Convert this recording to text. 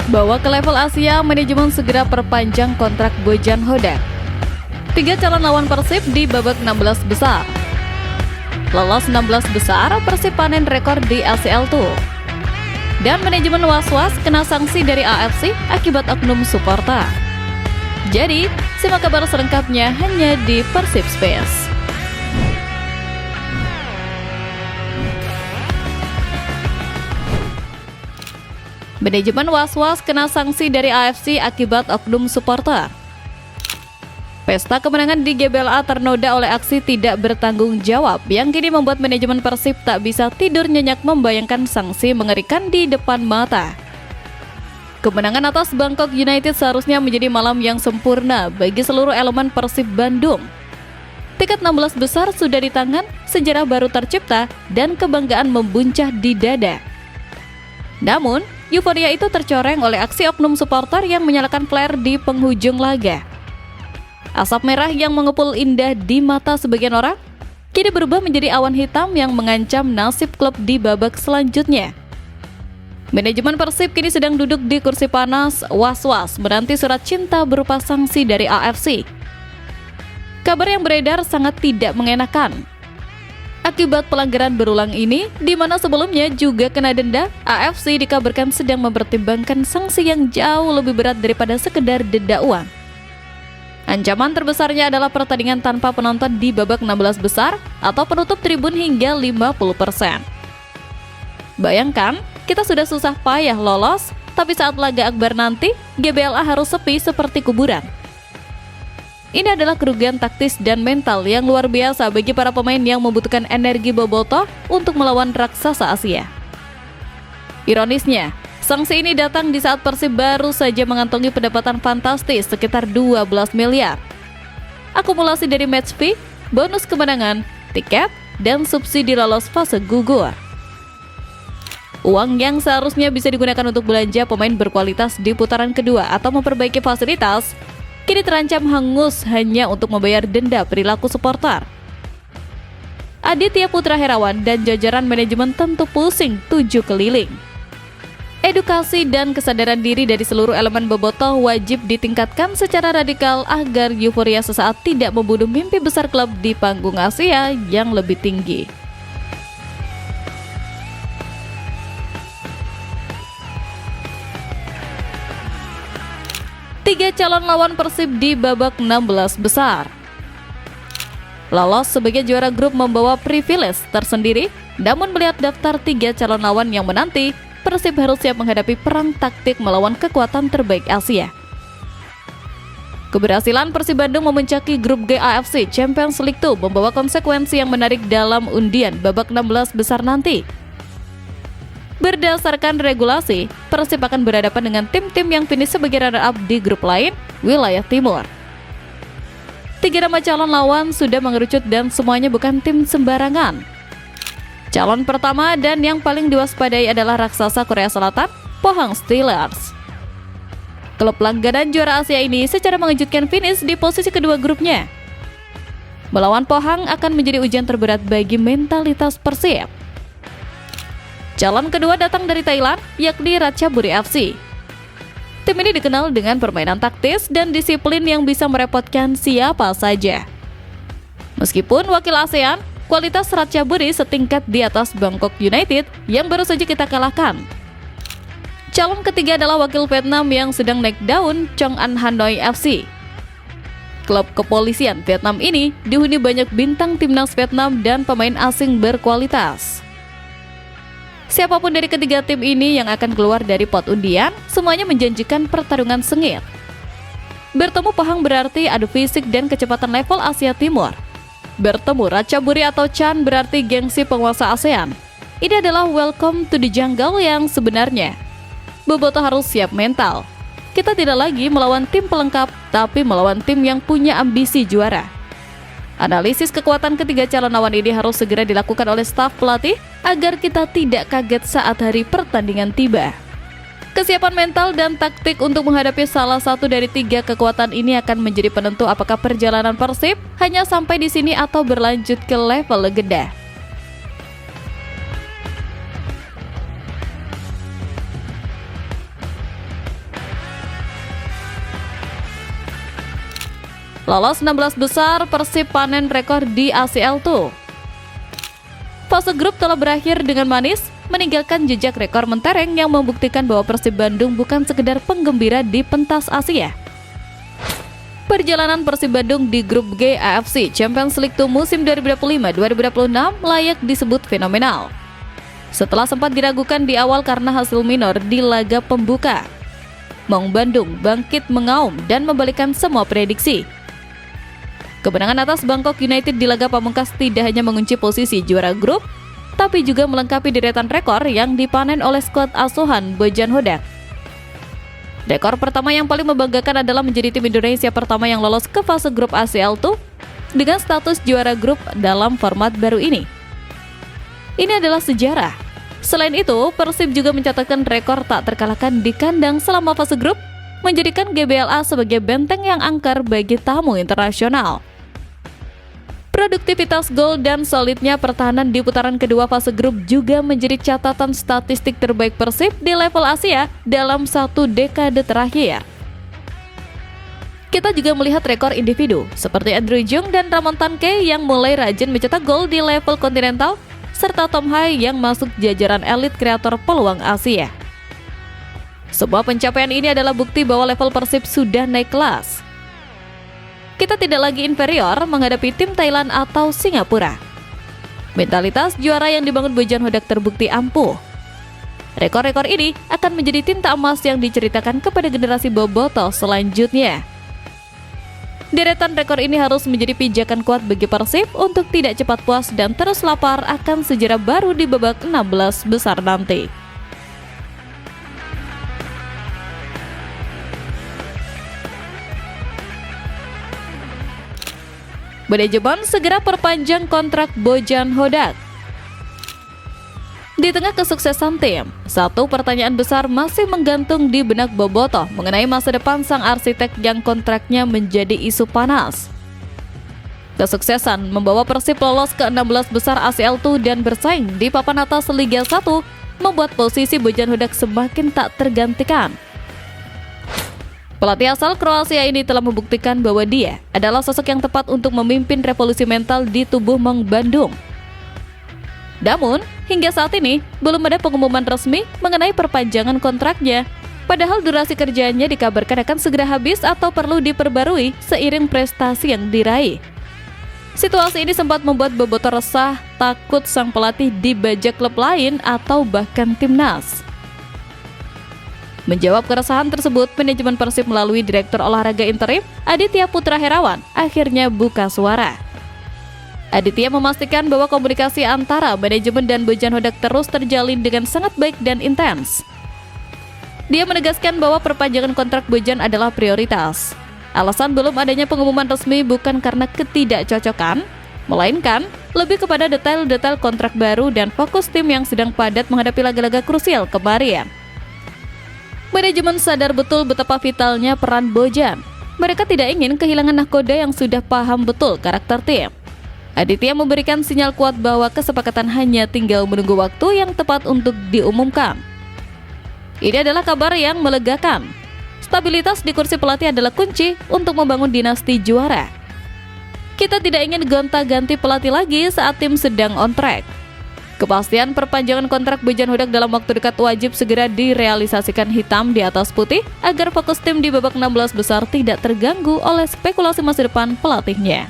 Bawa ke level Asia, manajemen segera perpanjang kontrak Bojan Hodak. 3 calon lawan Persib di babak 16 besar. Lolos 16 besar, Persib panen rekor di LCL 2. Dan manajemen was-was kena sanksi dari AFC akibat oknum supporter. Jadi, simak kabar selengkapnya hanya di Persib Space. Manajemen was-was kena sanksi dari AFC akibat oknum supporter. Pesta kemenangan di GBLA ternoda oleh aksi tidak bertanggung jawab yang kini membuat manajemen Persib tak bisa tidur nyenyak membayangkan sanksi mengerikan di depan mata. Kemenangan atas Bangkok United seharusnya menjadi malam yang sempurna bagi seluruh elemen Persib Bandung. Tiket 16 besar sudah di tangan, sejarah baru tercipta, dan kebanggaan membuncah di dada. Namun, euforia itu tercoreng oleh aksi oknum supporter yang menyalakan flare di penghujung laga. Asap merah yang mengepul indah di mata sebagian orang, kini berubah menjadi awan hitam yang mengancam nasib klub di babak selanjutnya. Manajemen Persib kini sedang duduk di kursi panas, was-was menanti surat cinta berupa sanksi dari AFC. Kabar yang beredar sangat tidak mengenakan. Akibat pelanggaran berulang ini, di mana sebelumnya juga kena denda, AFC dikabarkan sedang mempertimbangkan sanksi yang jauh lebih berat daripada sekedar denda uang. Ancaman terbesarnya adalah pertandingan tanpa penonton di babak 16 besar atau penutup tribun hingga 50%. Bayangkan, kita sudah susah payah lolos, tapi saat laga akbar nanti, GBLA harus sepi seperti kuburan. Ini adalah kerugian taktis dan mental yang luar biasa bagi para pemain yang membutuhkan energi bobotoh untuk melawan raksasa Asia. Ironisnya, sanksi ini datang di saat Persib baru saja mengantongi pendapatan fantastis sekitar 12 miliar. Akumulasi dari match fee, bonus kemenangan, tiket, dan subsidi lolos fase gugur. Uang yang seharusnya bisa digunakan untuk belanja pemain berkualitas di putaran kedua atau memperbaiki fasilitas, kini terancam hangus hanya untuk membayar denda perilaku supporter. Aditya Putra Herawan dan jajaran manajemen tentu pusing 7 keliling. Edukasi dan kesadaran diri dari seluruh elemen bobotoh wajib ditingkatkan secara radikal agar euforia sesaat tidak membunuh mimpi besar klub di panggung Asia yang lebih tinggi. Tiga calon lawan Persib di babak 16 besar. Lolos sebagai juara grup membawa privilege tersendiri, namun melihat daftar 3 calon lawan yang menanti, Persib harus siap menghadapi perang taktik melawan kekuatan terbaik Asia. Keberhasilan Persib Bandung memuncaki grup G AFC Champions League 2 membawa konsekuensi yang menarik dalam undian babak 16 besar nanti. Berdasarkan regulasi, Persib akan berhadapan dengan tim-tim yang finish sebagai runner-up di grup lain, wilayah timur. 3 nama calon lawan sudah mengerucut dan semuanya bukan tim sembarangan. Calon pertama dan yang paling diwaspadai adalah raksasa Korea Selatan, Pohang Steelers. Klub langganan juara Asia ini secara mengejutkan finish di posisi kedua grupnya. Melawan Pohang akan menjadi ujian terberat bagi mentalitas Persib. Calon kedua datang dari Thailand, yakni Ratchaburi FC. Tim ini dikenal dengan permainan taktis dan disiplin yang bisa merepotkan siapa saja. Meskipun wakil ASEAN, kualitas Ratchaburi setingkat di atas Bangkok United yang baru saja kita kalahkan. Calon ketiga adalah wakil Vietnam yang sedang naik daun, Chong An Hanoi FC. Klub kepolisian Vietnam ini dihuni banyak bintang timnas Vietnam dan pemain asing berkualitas. Siapapun dari ketiga tim ini yang akan keluar dari pot undian, semuanya menjanjikan pertarungan sengit. Bertemu Pohang berarti adu fisik dan kecepatan level Asia Timur. Bertemu Ratchaburi atau Chan berarti gengsi penguasa ASEAN. Ini adalah welcome to the jungle yang sebenarnya. Bobotoh harus siap mental. Kita tidak lagi melawan tim pelengkap, tapi melawan tim yang punya ambisi juara. Analisis kekuatan ketiga calon lawan ini harus segera dilakukan oleh staf pelatih agar kita tidak kaget saat hari pertandingan tiba. Kesiapan mental dan taktik untuk menghadapi salah satu dari 3 kekuatan ini akan menjadi penentu apakah perjalanan Persib hanya sampai di sini atau berlanjut ke level legenda. Lolos 16 besar, Persib panen rekor di ACL tuh. Fase grup telah berakhir dengan manis, meninggalkan jejak rekor mentereng yang membuktikan bahwa Persib Bandung bukan sekedar penggembira di pentas Asia. Perjalanan Persib Bandung di grup G AFC Champions League 2 musim 2025-2026 layak disebut fenomenal. Setelah sempat diragukan di awal karena hasil minor di laga pembuka, Maung Bandung bangkit mengaum dan membalikan semua prediksi. Kemenangan atas Bangkok United di laga pamungkas tidak hanya mengunci posisi juara grup, tapi juga melengkapi deretan rekor yang dipanen oleh skuad asuhan Bojan Hodak. Rekor pertama yang paling membanggakan adalah menjadi tim Indonesia pertama yang lolos ke fase grup ACL tuh dengan status juara grup dalam format baru ini. Ini adalah sejarah. Selain itu, Persib juga mencatatkan rekor tak terkalahkan di kandang selama fase grup, menjadikan GBLA sebagai benteng yang angker bagi tamu internasional. Produktivitas gol dan solidnya pertahanan di putaran kedua fase grup juga menjadi catatan statistik terbaik Persib di level Asia dalam 1 dekade terakhir. Kita juga melihat rekor individu seperti Andrew Jung dan Ramon Tanke yang mulai rajin mencetak gol di level kontinental, serta Tom Hai yang masuk jajaran elit kreator peluang Asia. Sebuah pencapaian ini adalah bukti bahwa level Persib sudah naik kelas. Kita tidak lagi inferior menghadapi tim Thailand atau Singapura. Mentalitas juara yang dibangun Bojan Hodak terbukti ampuh. Rekor-rekor ini akan menjadi tinta emas yang diceritakan kepada generasi bobotoh selanjutnya. Deretan rekor ini harus menjadi pijakan kuat bagi Persib untuk tidak cepat puas dan terus lapar akan sejarah baru di babak 16 besar nanti. Manajemen segera perpanjang kontrak Bojan Hodak. Di tengah kesuksesan tim, satu pertanyaan besar masih menggantung di benak bobotoh mengenai masa depan sang arsitek yang kontraknya menjadi isu panas. Kesuksesan membawa Persib lolos ke 16 besar ACL tuh dan bersaing di papan atas Liga 1 membuat posisi Bojan Hodak semakin tak tergantikan. Pelatih asal Kroasia ini telah membuktikan bahwa dia adalah sosok yang tepat untuk memimpin revolusi mental di tubuh Maung Bandung. Namun, hingga saat ini belum ada pengumuman resmi mengenai perpanjangan kontraknya, padahal durasi kerjanya dikabarkan akan segera habis atau perlu diperbarui seiring prestasi yang diraih. Situasi ini sempat membuat bobotoh resah, takut sang pelatih dibajak klub lain atau bahkan timnas. Menjawab keresahan tersebut, manajemen Persib melalui Direktur Olahraga Interim, Aditya Putra Herawan, akhirnya buka suara. Aditya memastikan bahwa komunikasi antara manajemen dan Bojan Hodak terus terjalin dengan sangat baik dan intens. Dia menegaskan bahwa perpanjangan kontrak Bojan adalah prioritas. Alasan belum adanya pengumuman resmi bukan karena ketidakcocokan, melainkan lebih kepada detail-detail kontrak baru dan fokus tim yang sedang padat menghadapi laga-laga krusial kemarin. Manajemen sadar betul betapa vitalnya peran Bojan. Mereka tidak ingin kehilangan nahkoda yang sudah paham betul karakter tim. Aditya memberikan sinyal kuat bahwa kesepakatan hanya tinggal menunggu waktu yang tepat untuk diumumkan. Ini adalah kabar yang melegakan. Stabilitas di kursi pelatih adalah kunci untuk membangun dinasti juara. Kita tidak ingin gonta-ganti pelatih lagi saat tim sedang on track. Kepastian perpanjangan kontrak Bojan Hodak dalam waktu dekat wajib segera direalisasikan hitam di atas putih agar fokus tim di babak 16 besar tidak terganggu oleh spekulasi masa depan pelatihnya.